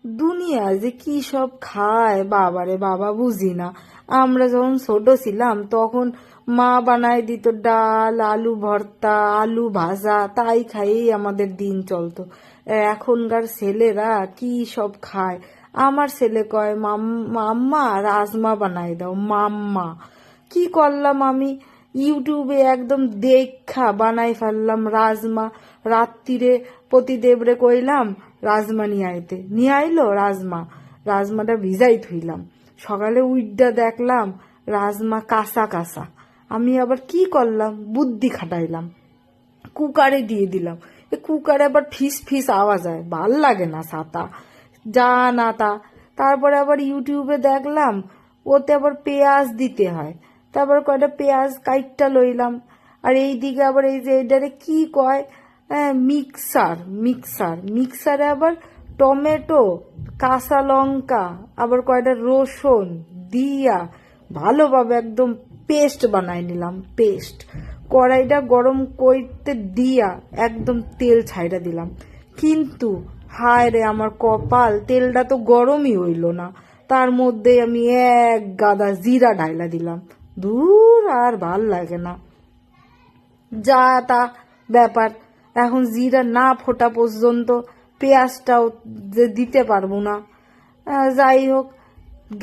দুনিয়া যে কি সব খায় বাবারে বাবা, বুঝি না। আমরা যখন ছোট ছিলাম তখন মা বানায় দিত ডাল, আলু ভর্তা, আলু ভাজা, তাই খাইয়েই আমাদের দিন চলতো। এখনকার ছেলেরা কি সব খায়। আমার ছেলে কয় মাম্মা রাজমা বানাই দাও। মাম্মা কি করলাম আমি, ইউটিউবে একদম দেখা বানাই ফেললাম রাজমা। রাত্রিরে প্রতিদেবরে কইলাম রাজমা নিয়ে আইলো রাজমাটা ভিজাই থইলাম। সকালে উইডা দেখলাম রাজমা কাঁচা কাঁচা। আমি আবার কি করলাম, বুদ্ধি খাটাইলাম, কুকারে দিয়ে দিলাম। কুকারে আবার ফিস ফিস আওয়াজ হয়, ভাল লাগে না ছাতা যা না তা। তারপরে আবার ইউটিউবে দেখলাম ওতে আবার পেঁয়াজ দিতে হয়। তারপর কয়টা পেঁয়াজ কাইটটা লইলাম। আর এইদিকে আবার এই যে এটারে কি কয়, মিক্সারে আবার টমেটো, কাঁচা লঙ্কা, আবার কয়টা রসুন দিয়া ভালোভাবে একদম পেস্ট বানাই নিলাম। কড়াইটা গরম করতে দিয়া একদম তেল ছাইড়া দিলাম। কিন্তু হায় রে আমার কপাল, তেলটা তো গরমই হইল না। তার মধ্যে আমি এক গাদা জিরা ঢাইলা দিলাম। দূর, আর ভাল লাগে না, যা তা ব্যাপার। এখন জিরা না ফোটা পর্যন্ত পেঁয়াজটাও যে দিতে পারবো না। যাই হোক,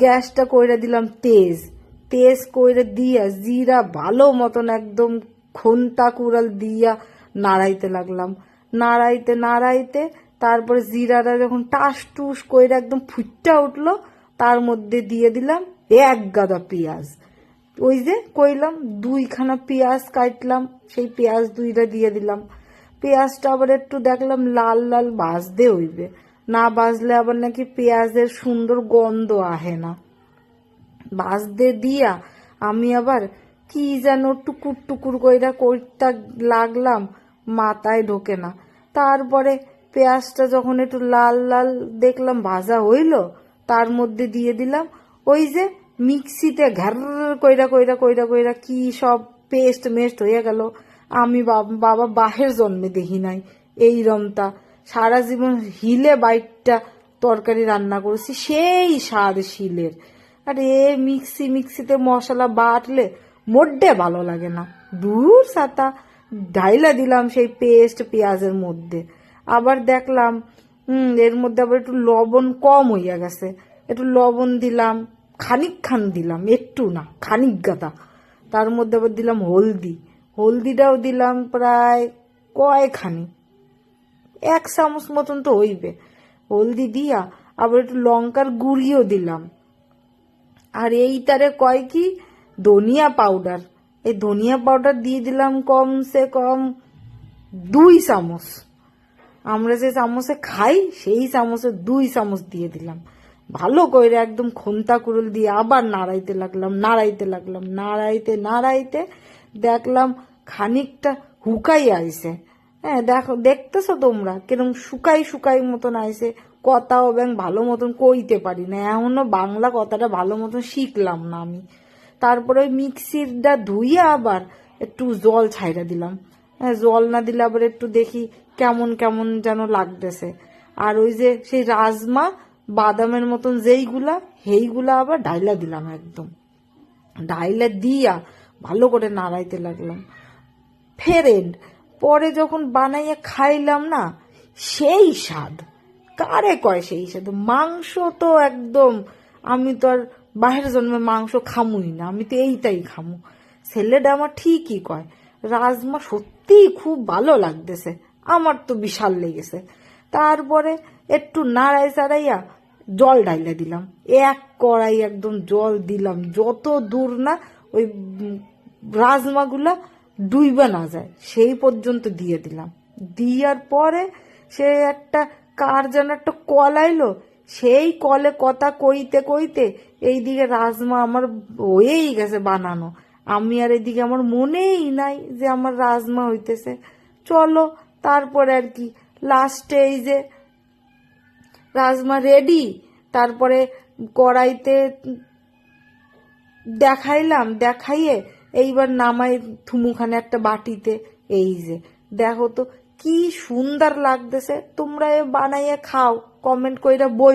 গ্যাসটা কইরা দিলাম তেজ কইরা দিয়া জিরা ভালো মতন একদম খন্তা কুড়াল দিয়া নাড়াইতে লাগলাম। নাড়াইতে তারপরে জিরাটা যখন টাস টুস কইরা একদম ফুটটা উঠলো, তার মধ্যে দিয়ে দিলাম এক গাদা পেঁয়াজ। ওই যে কইলাম 2খানা পেঁয়াজ কাটলাম, সেই পেঁয়াজ 2টা দিয়ে দিলাম। পেঁয়াজটা আবার একটু দেখলাম লাল লাল ভাজতে হইবে, না ভাজলে আবার নাকি পেঁয়াজের সুন্দর গন্ধ আহে না। ভাজতে দিয়া আমি আবার কি যেন টুকুর টুকুর কইরা করতে লাগলাম, মাথায় ঢোকে না। তারপরে পেঁয়াজটা যখন একটু লাল লাল দেখলাম ভাজা হইল, তার মধ্যে দিয়ে দিলাম ওই যে মিক্সিতে ঘার কইরা কি সব পেস্ট মেস্ট হয়ে গেল। আমি বাবা বাহের জন্মে দেখি নাই এই রমতা। সারা জীবন হিলে বাইটটা তরকারি রান্না করেছি, সেই স্বাদ শিলের। আর মিক্সিতে মশলা বাটলে মোড্ডে ভালো লাগে না। দূর সাতা, ঢাইলা দিলাম সেই পেস্ট পেঁয়াজের মধ্যে। আবার দেখলাম এর মধ্যে আবার একটু লবণ কম হইয়া গেছে। একটু লবণ দিলাম, খানিকখান দিলাম, একটু না খানিক গাদা। তার মধ্যে আবার দিলাম হলদিটাও দিলাম প্রায় কয়খানি, 1 চামচ মতন তো হইবে হলদি দিয়া। আবার একটু লঙ্কার গুঁড়িও দিলাম। আর এইটারে কয় কি ধনিয়া পাউডার, এই ধনিয়া পাউডার দিয়ে দিলাম কমসে কম 2 চামচ। আমরা যে চামচে খাই সেই চামচে 2 চামচ দিয়ে দিলাম। ভালো করে একদম খন্তা কুড়ুল দিয়ে আবার নাড়াইতে লাগলাম। নাড়াইতে দেখলাম খানিকটা হুকাই আইছে। দেখতেছো তোমরা কিরম শুকাই মতন আইছে। কথাও ভালো মতন কইতে পারি না, এখনো বাংলা কথাটা ভালো মতন শিখলাম না আমি। তারপরে ওই মিক্সিরটা ধুইয়া আবার একটু জল ছাইড়া দিলাম। জল না দিলে আবার একটু দেখি কেমন কেমন যেন লাগতেছে। আর ওই যে সেই রাজমা বাদামের মতন সেইগুলা আবার ঢাইলা দিলাম। একদম ঢাইলা দিয়া ভালো করে নাড়াইতে লাগলাম। ফেরেন্ড পরে যখন বানাইয়া খাইলাম না, সেই স্বাদ। কারে কয় সেই স্বাদ? মাংস তো একদম, আমি তো আর বাহির জন্মে মাংস খামুই না, আমি তো এইটাই খামু। ছেলেটা আমার ঠিকই কয় রাজমা সত্যিই খুব ভালো লাগতেছে, আমার তো বিশাল লেগেছে। তারপরে একটু নাড়াই চাড়াইয়া জল ঢাইলা দিলাম, 1 কড়াই একদম জল দিলাম, যত দূর না ওই রাজমাগুলা ডুইবা না যায় সেই পর্যন্ত দিয়ে দিলাম। দিয়ার পরে সে কার যেন একটা কল আইলো, সেই কলে কথা কইতে এইদিকে রাজমা আমার হয়েই গেছে বানানো। আমি আর এদিকে আমার মনেই নাই যে আমার রাজমা হইতেছে। চলো তারপরে আর কি, লাস্টে এই যে রাজমা রেডি। তারপরে কড়াইতে দেখাইয়ে এইবার নামাই থুমুখানে একটা বাটিতে। এই যে দেখো তো কি সুন্দর লাগতেছে। তোমরা বানাইয়া খাও, কমেন্ট কইরা বই।